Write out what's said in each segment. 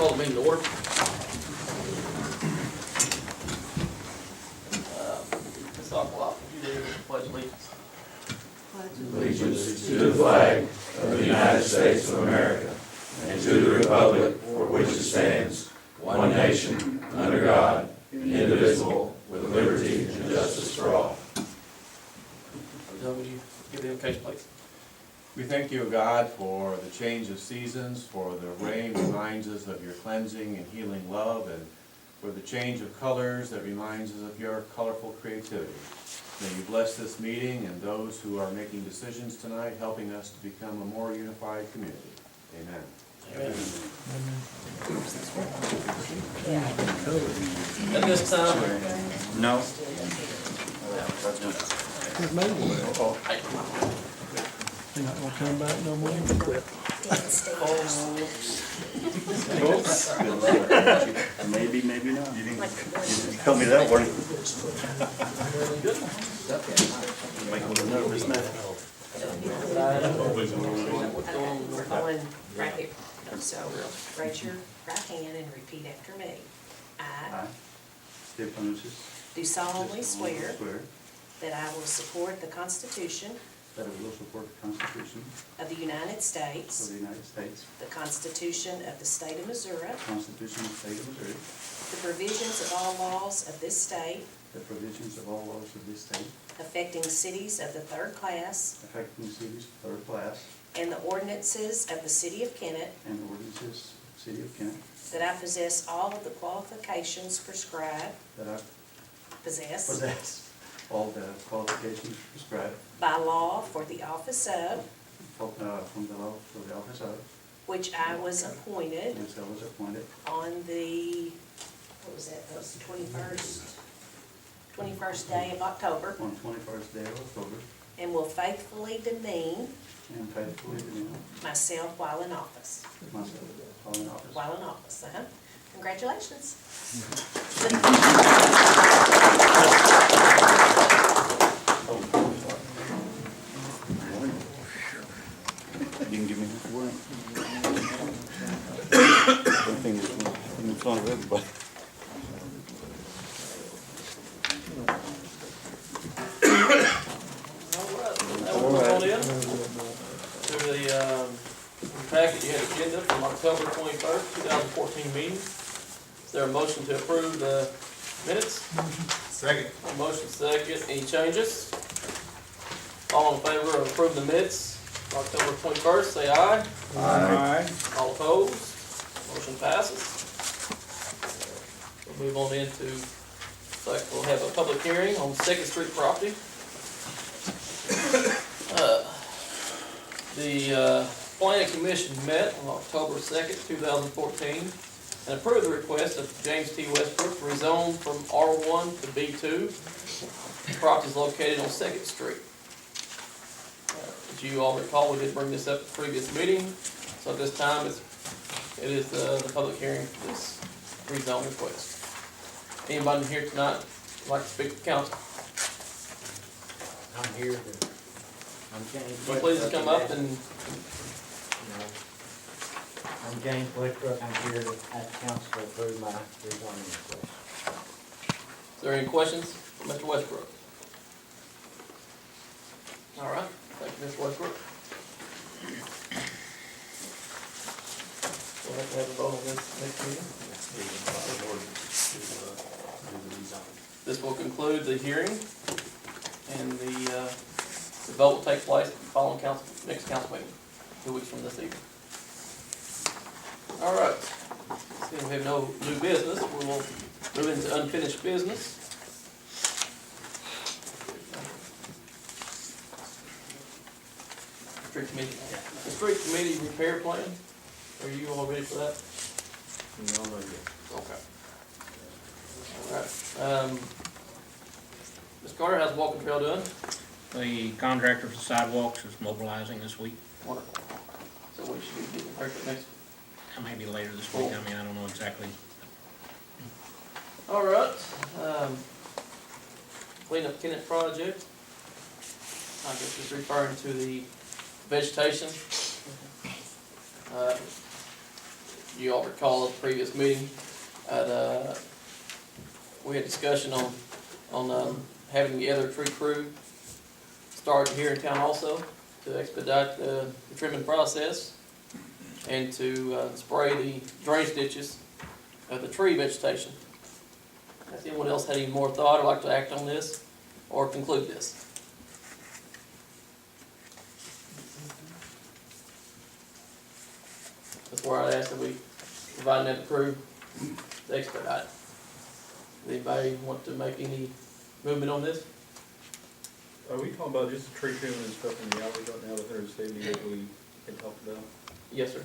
call the meeting to order. Ms. Aqua, would you do the pledge of allegiance? Allegiance to the flag of the United States of America and to the republic for which it stands, one nation, under God, indivisible, with liberty and justice for all. Doug, would you give the invocation, please? We thank you, God, for the change of seasons, for the rain reminds us of your cleansing and healing love, and for the change of colors that reminds us of your colorful creativity. May you bless this meeting and those who are making decisions tonight, helping us to become a more unified community. Amen. Amen. At this time, No. You're not gonna come back no more? Maybe, maybe not. You didn't tell me that one. Make a little nervous now. We're going right here. So raise your right hand and repeat after me. I Steve Pontius, do solemnly swear swear that I will support the Constitution that I will support the Constitution of the United of States, the United States, the Constitution of the State of Missouri, the Constitution of the State of Missouri, the provisions of all laws of this state the provisions of all laws of this state, affecting cities of the third class, affecting cities of third class, and the ordinances of the City of Kennett, and ordinances of the City of Kennett, that I possess all of the qualifications prescribed, that I possess all the qualifications prescribed by law for the office of from the law for the office of which I was appointed which I was appointed on the, what was that was the 21st day of October, on 21st day of October, and will faithfully demean and faithfully demean myself while in office. myself while in office. While in office, Congratulations. You can give me this word. Everything is in front of everybody. All right. On in. To the packet, you had agenda from October 21st, 2014 meeting. Is there a motion to approve the minutes? Second. Motion second. Any changes? All in favor of approving the minutes, October 21st, say aye. Aye. All opposed? Motion passes. We'll move on into, we'll have a public hearing on 2nd Street property. The Planning Commission met on October 2nd, 2014, and approved the request of James T. Westbrook to rezone from R1 to B2. The property is located on 2nd Street. As you all recall, we did bring this up at the previous meeting, so at this time it is the public hearing for this rezone request. Anybody here tonight would like to speak to the council? I'm here to, I'm James. Will you please come up and, I'm James Westbrook. I'm here to ask council to approve my rezoning request. is there any questions for Mr. Westbrook? All right, thank you, Mr. Westbrook. We'll have to have a vote on this next meeting. This will conclude the hearing, and the vote will take place following next council meeting, 2 weeks from this evening. All right, seeing we have no new business, we will move into unfinished business. Street committee, the street committee repair plan, are you all ready for that? No, no, yes. Okay. All right, Ms. Carter, how's the walking trail doing? The contractor for the sidewalks is mobilizing this week. Wonderful. So we should be getting her next. Maybe later this week, I mean, I don't know exactly. All right, clean up Kennett project. I guess just referring to the vegetation. you all recall at the previous meeting, we had discussion on having the other tree crew start here in town also to expedite the trimming process and to spray the drainage ditches of the tree vegetation. If anyone else had any more thought or like to act on this or conclude this? That's where I'd ask that we provide that crew to expedite. Anybody want to make any movement on this? Are we talking about just the tree trimming and stuff in the alleys right now, the 170 that we had talked about? Yes, sir.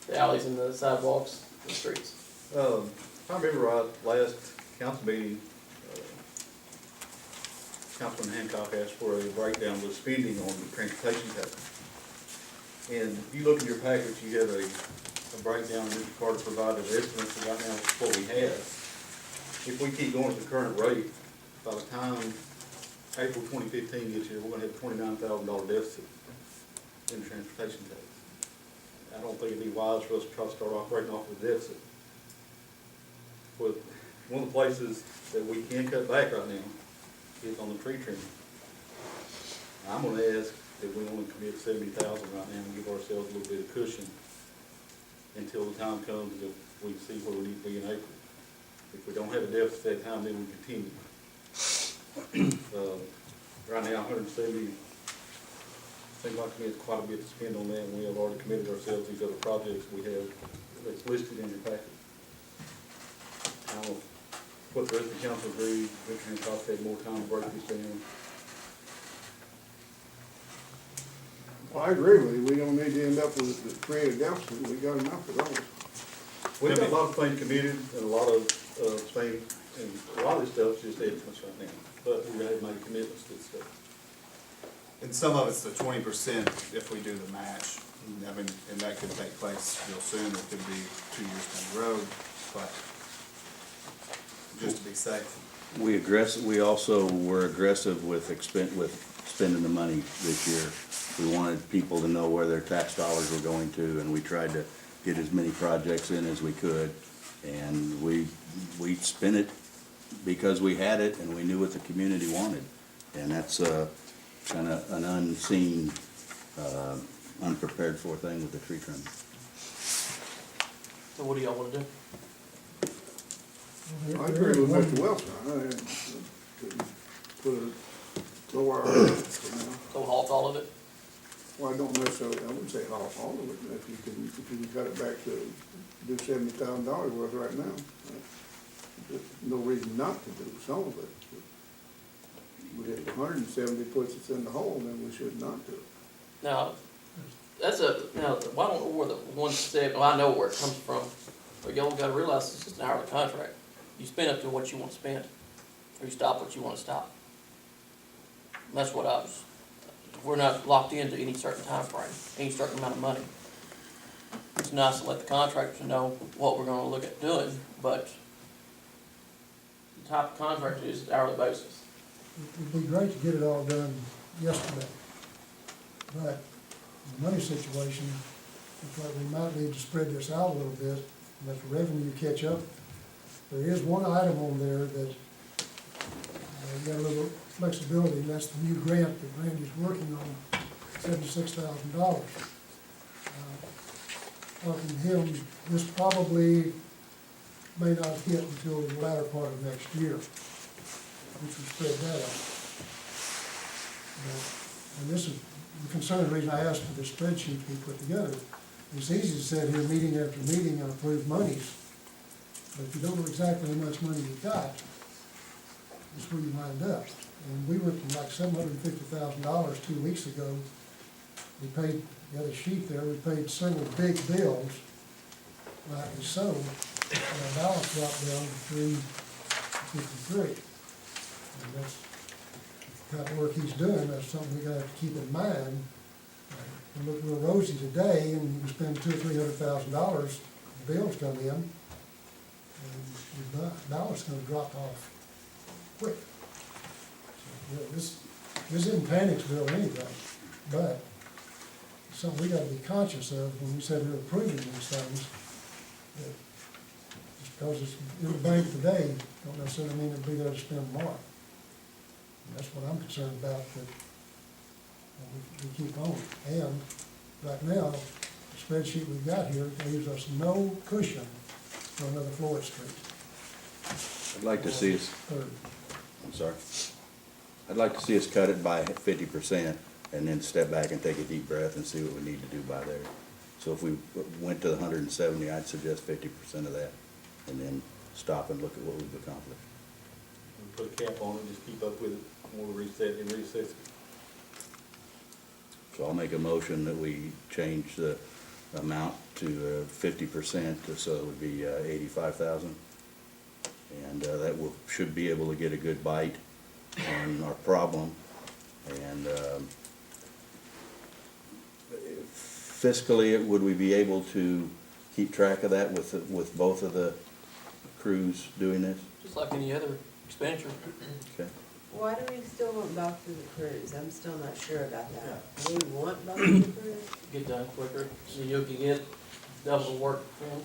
The alleys and the sidewalks, the streets. If I remember right, last council meeting, Councilman Hancock asked for a breakdown of the spending on the transportation tax. And if you look in your package, you have a breakdown, and Mr. Carter provided estimates, and right now it's what we have. If we keep going at the current rate, by the time April 2015 gets here, we're gonna have a $29,000 deficit in the transportation tax. I don't think it'd be wise for us to try to start operating off of a deficit. But one of the places that we can cut back right now is on the tree trimming. I'm gonna ask that we only commit $70,000 right now and give ourselves a little bit of cushion until the time comes that we see where we need to be in April. If we don't have a deficit at that time, then we continue. Right now, 170, seems like to me it's quite a bit to spend on that, and we have already committed ourselves to these other projects we have that's listed in your packet. I don't know what the rest of the council agree, Mr. Hancock had more time to break this down. Well, I agree with you, we don't need to end up with the creative deficit, we got enough of those. We've got a lot of things committed and a lot of things, and a lot of this stuff's just estimates right now, but we have made commitments to this stuff. And some of it's the 20% if we do the match. I mean, and that could take place real soon, it could be 2 years down the road, but just to be safe. We also were aggressive with spending the money this year. We wanted people to know where their tax dollars were going to, and we tried to get as many projects in as we could. And we spent it because we had it and we knew what the community wanted. And that's kind of an unseen, unprepared for thing with the tree trimming. So what do y'all want to do? I agree with Mr. Wilson, put a lower, Go halt all of it? well, I don't necessarily, I wouldn't say all of it, if you can cut it back to do $70,000 worth right now. There's no reason not to do some of it. But if 170 puts us in the hole, then we should not do it. Now, well, I don't know where the 170, well, I know where it comes from, but y'all gotta realize it's just an hourly contract. You spend up to what you want to spend, or you stop what you want to stop. And that's what we're not locked into any certain time frame, any certain amount of money. It's nice to let the contractors know what we're gonna look at doing, but the type of contract is hourly basis. It'd be great to get it all done yesterday, but the money situation, looks like we might need to spread this out a little bit, and let the revenue catch up. There is one item on there that got a little flexibility, and that's the new grant that Randy's working on, $76,000. Talking to him, this probably may not hit until the latter part of next year, which will spread that out. And this is the concern, the reason I asked for the spreadsheet to be put together. It's easy to sit here meeting after meeting and approve monies, but if you don't know exactly how much money you got, that's where you wind up. And we went from like $750,000 2 weeks ago. We paid, the other sheet there, we paid several big bills, rightly so, and our balance dropped down to $353. And that's the kind of work he's doing, that's something we gotta keep in mind. We look real rosy today, and we spend $200,000 or $300,000, the bills come in, and the balance is gonna drop off quick. So, this isn't Panic's bill anyway, but something we gotta be conscious of when we said we're approving these things. That just because it's in the bank today, don't necessarily mean it'll be there to spend tomorrow. And that's what I'm concerned about, that we keep on. And right now, the spreadsheet we've got here leaves us no cushion for another Floyd Street. I'd like to see us, Third. I'm sorry. I'd like to see us cut it by 50% and then step back and take a deep breath and see what we need to do by there. So if we went to the 170, I'd suggest 50% of that and then stop and look at what we've accomplished. And put a cap on it, just keep up with it, more reset and reset it. So I'll make a motion that we change the amount to 50%, so it would be 85,000. And that will, should be able to get a good bite on our problem. And fiscally, would we be able to keep track of that with both of the crews doing this? Just like any other expenditure. Okay. Why do we still want both of the crews? I'm still not sure about that. Do we want both of the crews? Get done quicker, so you can get double the work done.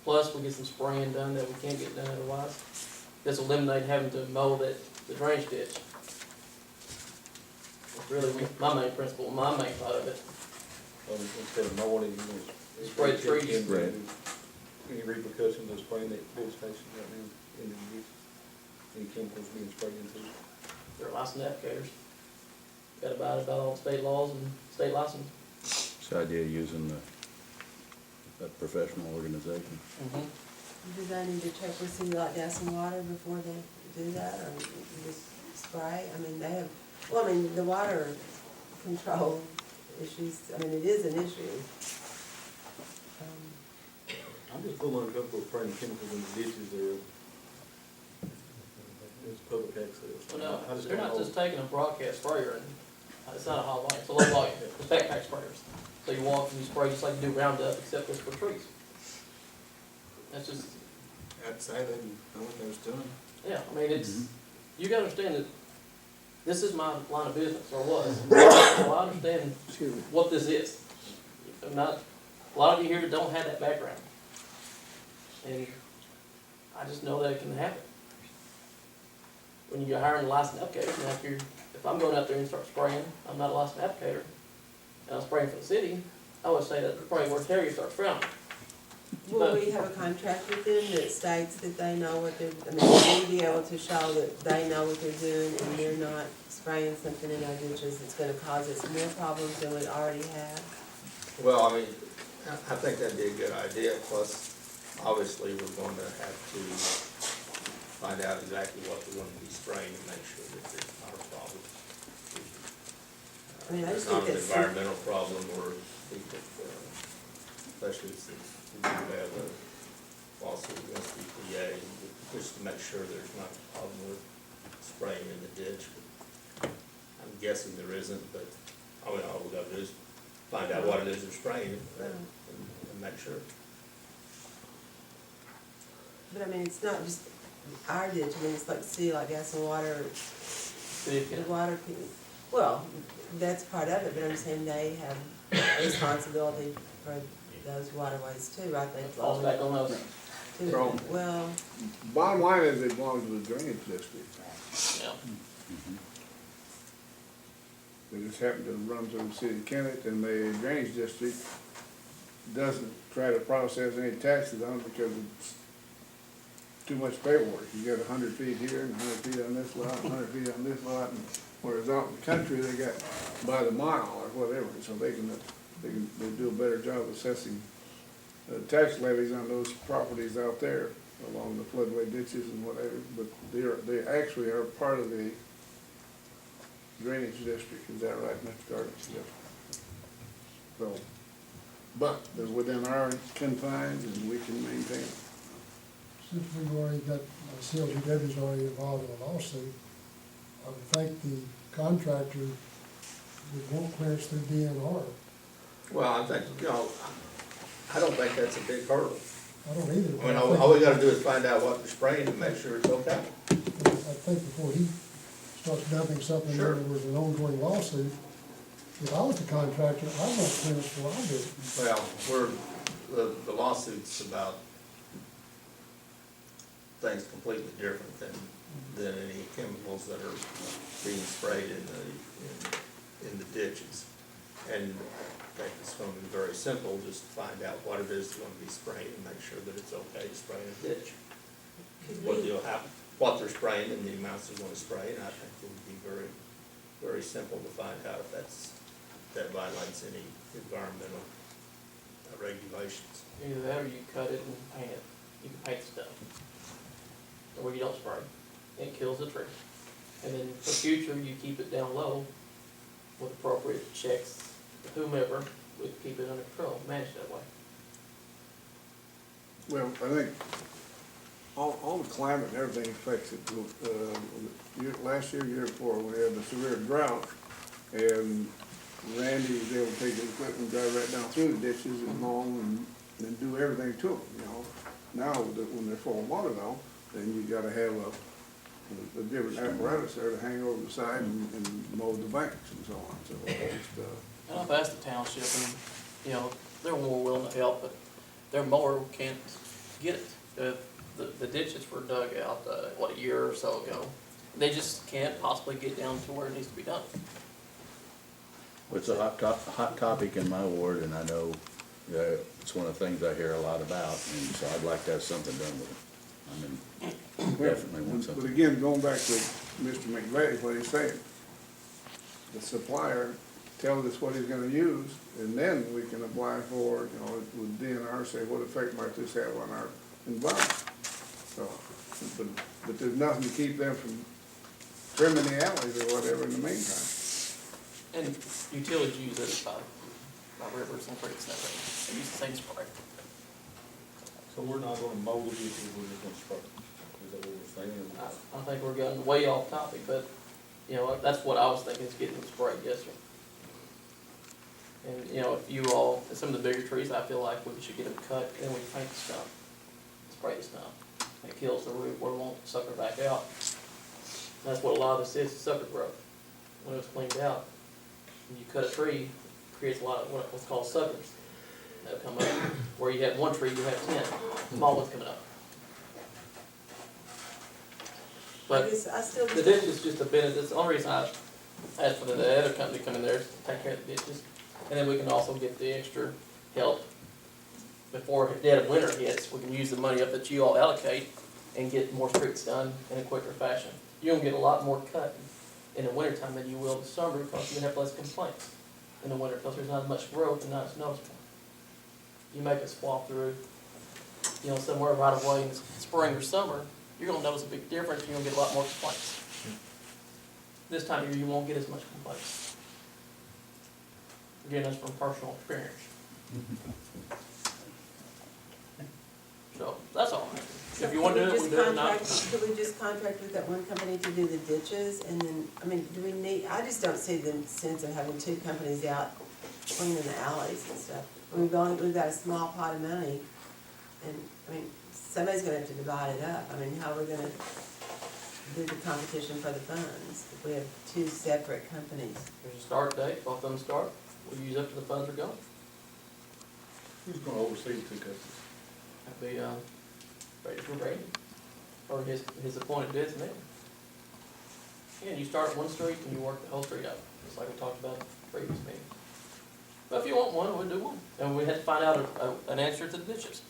Plus, we get some spraying done that we can't get done otherwise. This will eliminate having to mow the drainage ditch. It's really my main principle, my main thought of it. Instead of mowing it, you Spray the trees. Right. Any repercussions of spraying that vegetation right now in the ditch? Any chemicals being sprayed into it? They're licensed applicators. Got to abide by all state laws and state license. This idea of using a professional organization. Do they need to check with City Light Gas and Water before they do that, or just spray? I mean, they have, well, I mean, the water control issues, I mean, it is an issue. I'm just a little uncomfortable spraying chemicals in the ditches there. It's public access. Well, no, I just they're don't not know. just taking a broadcast sprayer and, it's not a hot light, it's a low light, it's backpack sprayers. So you walk and you spray just like you do Roundup, except it's for trees. That's just, I'd say they didn't know what they was doing. yeah, I mean, it's, you gotta understand that this is my line of business, or was. So I understand Excuse me. what this is. I'm not, a lot of you here don't have that background. And I just know that it can happen. When you're hiring a licensed applicator, now if I'm going out there and start spraying, I'm not a licensed applicator, and I'm spraying for the city, I would say that's probably where Terry starts frowning. Will we have a contract with them that states that they know what they're, I mean, will we be able to show that they know what they're doing and they're not spraying something in our ditches that's gonna cause us more problems than we already have? Well, I mean, I think that'd be a good idea, plus, obviously, we're going to have to find out exactly what we're going to be spraying and make sure that it's not a problem. I mean, I It's just not think an that's. environmental problem, or we could, especially since we do have a lawsuit against EPA, just to make sure there's not a problem with spraying in the ditch. I'm guessing there isn't, but, I mean, all we gotta do is find out what it is they're spraying and make sure. But I mean, it's not just our ditch, I mean, it's like City Light Gas and Water, the water, well, that's part of it, but I'm saying they have responsibility for those waterways too, right? They Falls back on us. to- Well, Bottom line is it belongs to the drainage district. Yeah. They just happen to run through the city of Kennett, and the drainage district doesn't try to process any taxes on it because it's too much paperwork. You got 100 feet here and 100 feet on this lot, 100 feet on this lot, and whereas out in the country, they got by the mile or whatever, so they do a better job assessing tax levies on those properties out there along the floodway ditches and whatever, but they actually are part of the drainage district, is that right, Mr. Carter? Yes. So, but they're within our confines and we can maintain it. Since we've already got, CLGW's already involved in a lawsuit, I would think the contractor would want clearance through DNR. Well, I think, I don't think that's a big hurdle. I don't either. I mean, all we gotta do is find out what they're spraying and make sure it's okay. I think before he starts dumping something, Sure. there was an ongoing lawsuit, If I was the contractor, I want clearance before I do it. Well, the lawsuit's about things completely different than any chemicals that are being sprayed in the ditches. And I think it's gonna be very simple, just to find out what it is that's gonna be sprayed and make sure that it's okay to spray in a ditch. What they're spraying and the amounts they're gonna spray, and I think it would be very, very simple to find out if that violates any environmental regulations. Either that or you cut it and paint it. You can paint the stuff. Or you don't spray. It kills the tree. And then for future, you keep it down low with appropriate checks, whomever, we keep it under control, manage that way. Well, I think all the climate and everything affects it. Last year, year before, we had the severe drought, and Randy was able to take his equipment and drive right down through the ditches and mow and do everything to them, you know. Now, when they're full of water though, then you gotta have a different apparatus there to hang over the side and mow the banks and so on, so it's, And I've asked the township, and, you know, they're more willing to help, but their mower can't get it. The ditches were dug out, a year or so ago. They just can't possibly get down to where it needs to be done. It's a hot topic in my ward, and I know it's one of the things I hear a lot about, and so I'd like to have something done with it. I mean, definitely want but something. again, going back to Mr. McVeigh, what he's saying, the supplier tells us what he's gonna use, and then we can apply for, you know, with DNR, say, what effect might this have on our environment? So, but there's nothing to keep them from trimming the alleys or whatever in the meantime. And utilities use it by rivers and creeks and everything. They use the same spray. So we're not gonna mow the ditches, we're just gonna spray. Is that what we're saying? I think we're getting way off topic, but, you know, that's what I was thinking, is getting them sprayed, yes, sir. And, you know, if you all, some of the bigger trees, I feel like we should get them cut, then we paint the stump, spray the stump. It kills the root where it won't sucker back out. And that's what a lot of this is, sucker growth. When it's cleaned out, when you cut a tree, it creates a lot of what's called suckers that come up. Where you have one tree, you have 10 small ones coming up. But I still the ditch is just a benefit. That's the only reason I asked for the other company to come in there is to take care of the ditches. And then we can also get the extra help before dead of winter hits. We can use the money up that you all allocate and get more streets done in a quicker fashion. You're gonna get a lot more cut in the wintertime than you will in the summer because you have less complaints in the winter because there's not as much growth and not as noticeable. You make a swath through, you know, somewhere right away in the spring or summer, you're gonna notice a big difference. You're gonna get a lot more complaints. This time of year, you won't get as much complaints. Again, that's from personal experience. So, that's all. If you want to do it, we do it. Not. Could we just contract with that one company to do the ditches, and then, I mean, do we need, I just don't see the sense of having two companies out cleaning the alleys and stuff. I mean, we've got a small pot of money, and, I mean, somebody's gonna have to divide it up. I mean, how are we gonna do the competition for the funds if we have two separate companies? There's a start date, both of them start. We'll use up to the funds are gone. Who's gonna oversee the two companies? That'd be, Brady for Brady, or his appointed designator. And you start at one street and you work the whole street up, just like we talked about in the previous meeting. But if you want one, we'll do one. And we had to find out an answer to the ditches.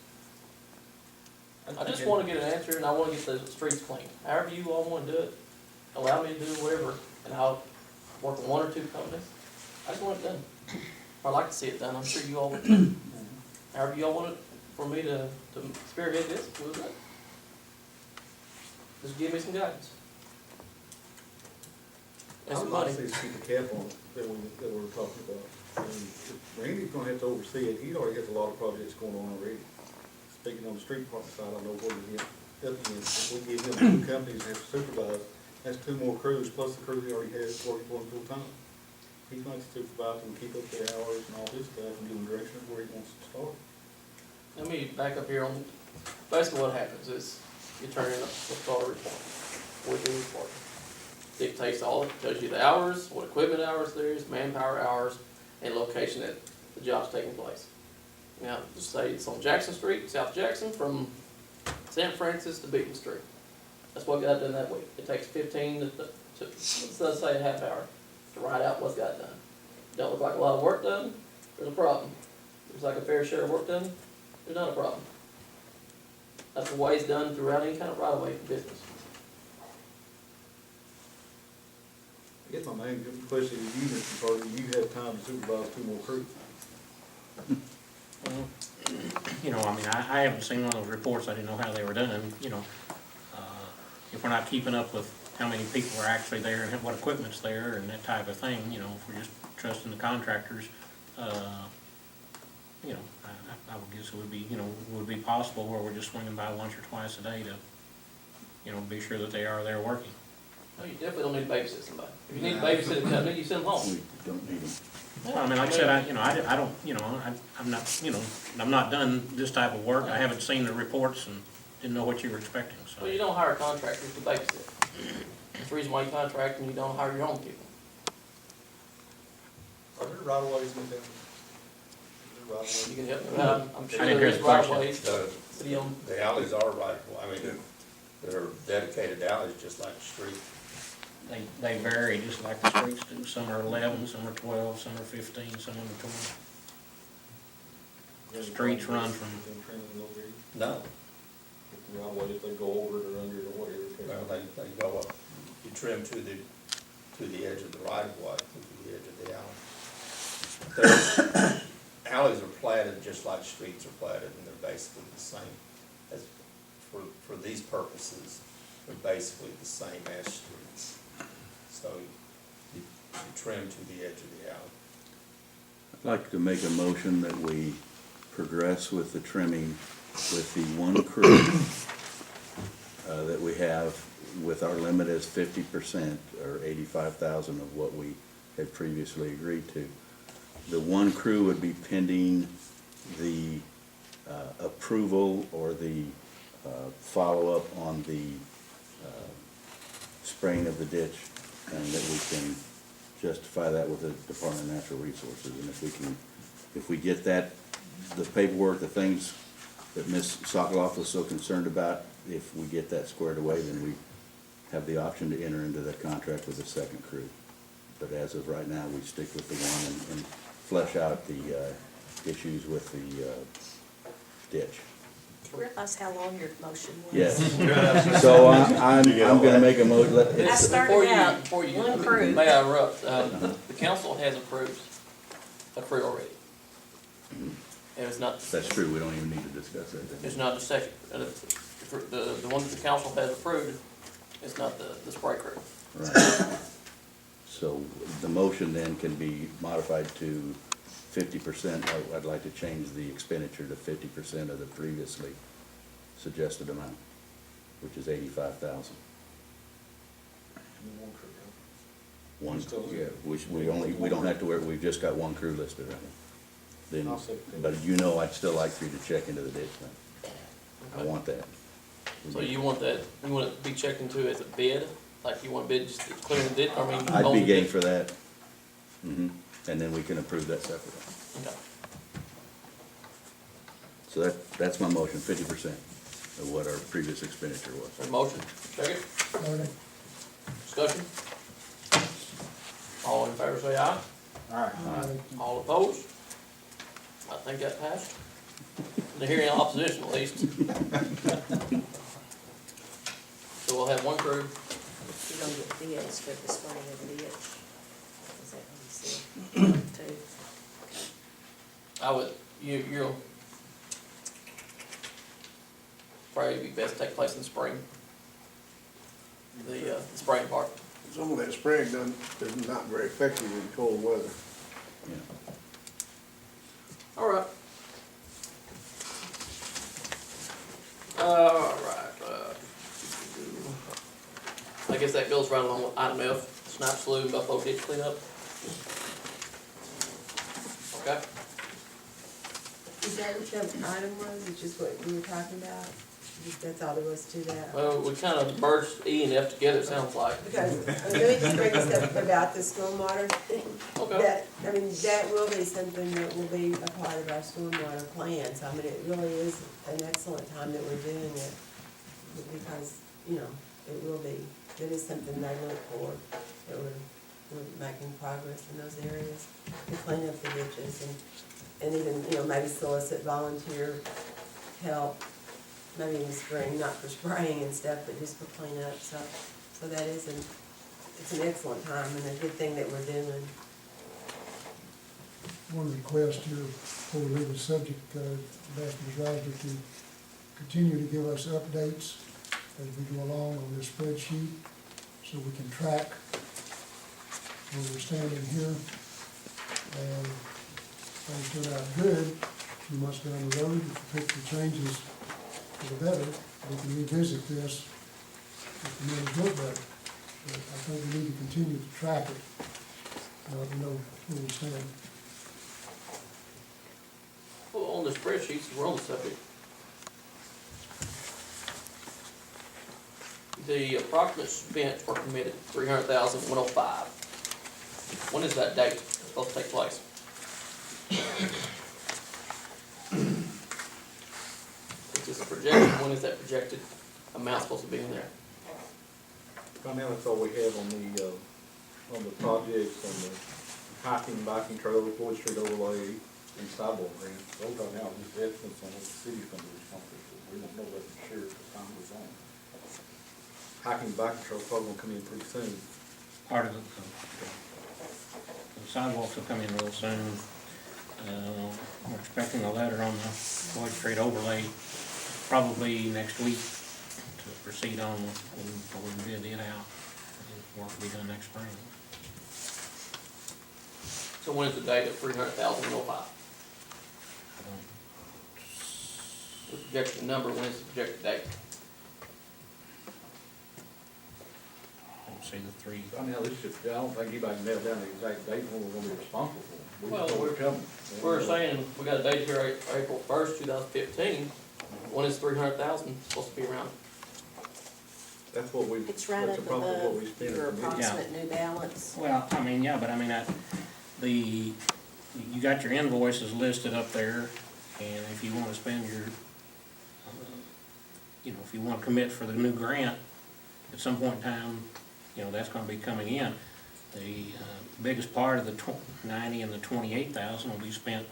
I just wanna get an answer and I wanna get the streets clean. However you all wanna do it, allow me to do whatever, and I'll work with one or two companies. I just want it done. I'd like to see it done, I'm sure you all would too. However you all want it, for me to spearhead this, we'll do it. Just give me some guidance. And some money. I would like to keep a cap on it that we were talking about. I mean, Randy's gonna have to oversee it, he already has a lot of projects going on already. Speaking on the street department side, I know what we get up against. If we give him two companies and have to supervise, that's two more crews, plus the crew he already has working for him full time. He's going to supervise and keep up their hours and all this stuff and give them direction of where he wants to start. Let me back up here on, basically what happens is you turn in what's called a report, weekly report. dictates all, it tells you the hours, what equipment hours there is, manpower hours, and location that the job's taking place. Now, just say it's on Jackson Street, South Jackson, from St. Francis to Beacon Street. That's what got done that week. It takes 15 to let's say a half hour to write out what's got done. Don't look like a lot of work done, there's a problem. Looks like a fair share of work done, there's not a problem. That's the way it's done throughout any kind of right-of-way business. I guess my main question is you, Mr. Carter, you have time to supervise 2 more crews. You know, I mean, I haven't seen one of those reports, I didn't know how they were done, you know. If we're not keeping up with how many people are actually there and what equipment's there and that type of thing, you know, if we're just trusting the contractors, you know, I would guess it would be, you know, would be possible where we're just swinging by once or twice a day to, you know, be sure that they are there working. No, you definitely don't need to babysit somebody. If you need to babysit a company, you send them home. We don't need them. Well, I mean, like I said, I don't, you know, I'm not, you know, I'm not done this type of work, I haven't seen the reports and didn't know what you were expecting, so. Well, you don't hire contractors to babysit. That's the reason why you contract and you don't hire your own people. Are there right of ways in town? Is there right of You ways? can help me out. I'm sure I didn't there hear is the right of question. ways. City owned. The alleys are right, I mean, they're dedicated alleys, just like the street. They vary, just like the streets do, some are 11, some are 12, some are 15, some are 20. Streets run from, No, If the right of way, if they go over it or under it or whatever. well, they go up, you trim to the edge of the right of way, to the edge of the alley. Those alleys are platted just like streets are platted, and they're basically the same as, for these purposes, they're basically the same as streets. So you trim to the edge of the alley. I'd like to make a motion that we progress with the trimming with the one crew that we have, with our limit as 50% or 85,000 of what we had previously agreed to. The one crew would be pending the approval or the follow-up on the spraying of the ditch, and that we can justify that with the Department of Natural Resources. And if we get that, the paperwork, the things that Ms. Sokoloff was so concerned about, if we get that squared away, then we have the option to enter into that contract with the second crew. But as of right now, we stick with the one and flesh out the issues with the ditch. Do you realize how long your motion was? Yes. So I'm gonna make a motion. I started out, Before you, one crew. may I interrupt, the council has approved a crew already. And it's not. That's true, we don't even need to discuss that. It's not the second, the one that the council has approved, it's not the spray crew. Right. So the motion then can be modified to 50%. I'd like to change the expenditure to 50% of the previously suggested amount, which is 85,000. One, yeah, we don't have to worry, we've just got one crew listed right now. Then, but you know, I'd still like for you to check into the ditch thing. I want that. So you want that, you want it to be checked into as a bid, like you want a bid just clearing the ditch, I mean. I'd mowing be the game ditch? for that. And then we can approve that separately. Okay. So that's my motion, 50% of what our previous expenditure was. A motion, second, Okay. discussion? All in favor say aye. All opposed? I think that passed. The hearing opposition at least. So we'll have one crew. You're gonna get bids for the spraying of the ditch. Is that what you said? Two. I would, you'll probably be best to take place in the spring. The spraying part. Some of that spraying done is not very effective in cold weather. Yeah. All right. All right, I guess that goes right along with item F, Snipe Slough and Buffalo Ditch cleanup. Okay, Is that what the item was, it's just what we were talking about? That's all there was to that. Well, we kind of merged E and F together, sounds like. Because, let me just bring this up about the stormwater thing. Okay. That, I mean, that will be something that will be a part of our stormwater plans. I mean, it really is an excellent time that we're doing it. Because, you know, it will be, it is something they look for, that we're making progress in those areas. To clean up the ditches and even, you know, maybe solicit volunteer help, maybe in the spring, not for spraying and stuff, but just for cleanup, so that is it's an excellent time and a good thing that we're doing. One request here before we leave the subject, I've asked Ms. Riser to continue to give us updates as we go along on this spreadsheet, so we can track where we're standing here. And if things turn out good, a few months down the road, if we pick the changes for the better, we can revisit this if the numbers look better. But I think we need to continue to track it, to know where we stand. Well, on the spreadsheets, we're on the subject. The approximate spent or committed, 300,105. When is that date supposed to take place? It's just a projection, when is that projected amount supposed to be in there? Right now, that's all we have on the projects, on the hiking, biking trail, Floyd Street overlay, and sidewalk grant. Those right now are just estimates on what the city's gonna be responsible for. We don't know that for sure at the time goes on. Hiking, biking trail probably gonna come in pretty soon. Part of it, the sidewalks will come in real soon. We're expecting a letter on the Floyd Street overlay probably next week to proceed on when we bid it out. And work will be done next spring. So when is the date of 300,105? The projected number, when is the projected date? Say the three. I mean, this should, I don't think anybody can nail down the exact date when we're gonna be responsible for them. We Well, just know we're- it's coming. We're saying, we got a date here, April 1st, 2015. When is 300,000 supposed to be around? That's what we, It's right that's up probably what we above spend. your in the meeting. approximate new balance. Well, I mean, yeah, but I mean, you got your invoices listed up there, and if you wanna spend your, if you wanna commit for the new grant, at some point in time, that's gonna be coming in. The biggest part of the 90 and the 28,000 will be spent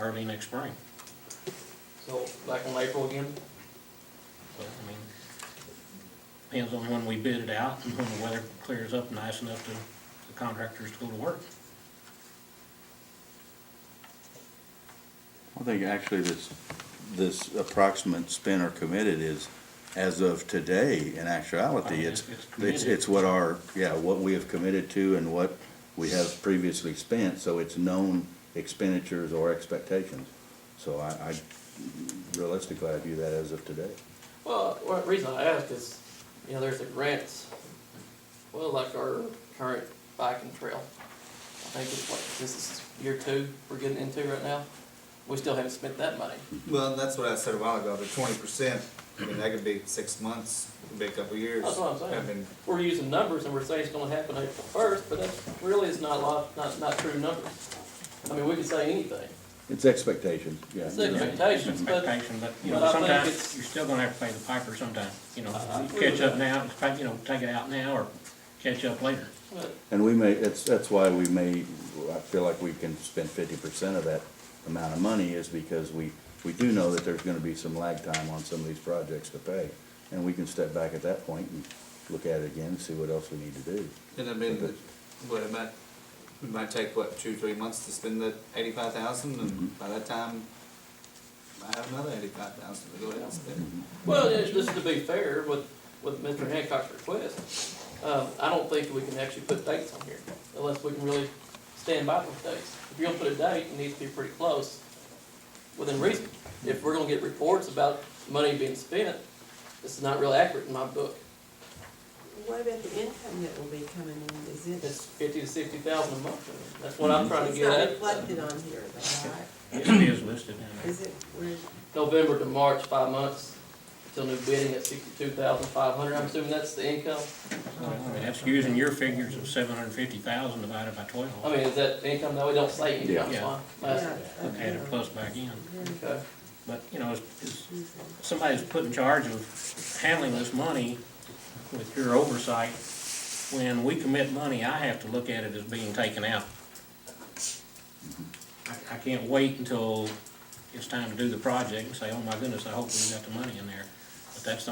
early next spring. So back in April again? But, I mean, depends on when we bid it out and when the weather clears up nice enough to the contractors to go to work. I think actually this approximate spent or committed is, as of today, in actuality, It's it's committed. what we have committed to and what we have previously spent, so it's known expenditures or expectations. So I realistically, I view that as of today. Well, one reason I ask is, there's the grants, well, like our current biking trail. I think it's what, this is year 2 we're getting into right now. We still haven't spent that money. Well, that's what I said a while ago, the 20%, I mean, that could be 6 months, could be a couple of years. That's what I'm I saying. mean, We're using numbers and we're saying it's gonna happen April 1st, but that really is not a lot, not true numbers. I mean, we can say anything. It's expectations, yeah. It's expectations, but Expectation, but, but I think sometimes it's- you're still gonna have to pay the piper sometime. I agree Catch with up that. now, take it out now or catch up later. but And that's why I feel like we can spend 50% of that amount of money, is because we do know that there's gonna be some lag time on some of these projects to pay. And we can step back at that point and look at it again and see what else we need to do. and I mean, it might take, 2-3 months to spend the 85,000, and by that time, I have another 85,000 to go ahead and spend. Well, just to be fair with Mr. Hancock's request, I don't think we can actually put dates on here unless we can really stand by those dates. If you're gonna put a date, it needs to be pretty close, within reason. If we're gonna get reports about money being spent, this is not really accurate in my book. What about the income that will be coming in? Is it? It's 50 to 60,000 a month. That's what I'm trying to get It's not at. reflected on here, though, right? It is listed in there. Is it, where, November to March, 5 months, until new bidding at $62,500. I'm assuming that's the income? Well, I mean, that's using your figures of 750,000 divided by 12. I mean, is that income? No, we don't say income, Yeah. fine. Last- Yeah. Add a plus back in. Okay. But, you know, as somebody's put in charge of handling this money with your oversight, when we commit money, I have to look at it as being taken out. I can't wait until it's time to do the project and say, oh my goodness, I hope we got the money in there. But that's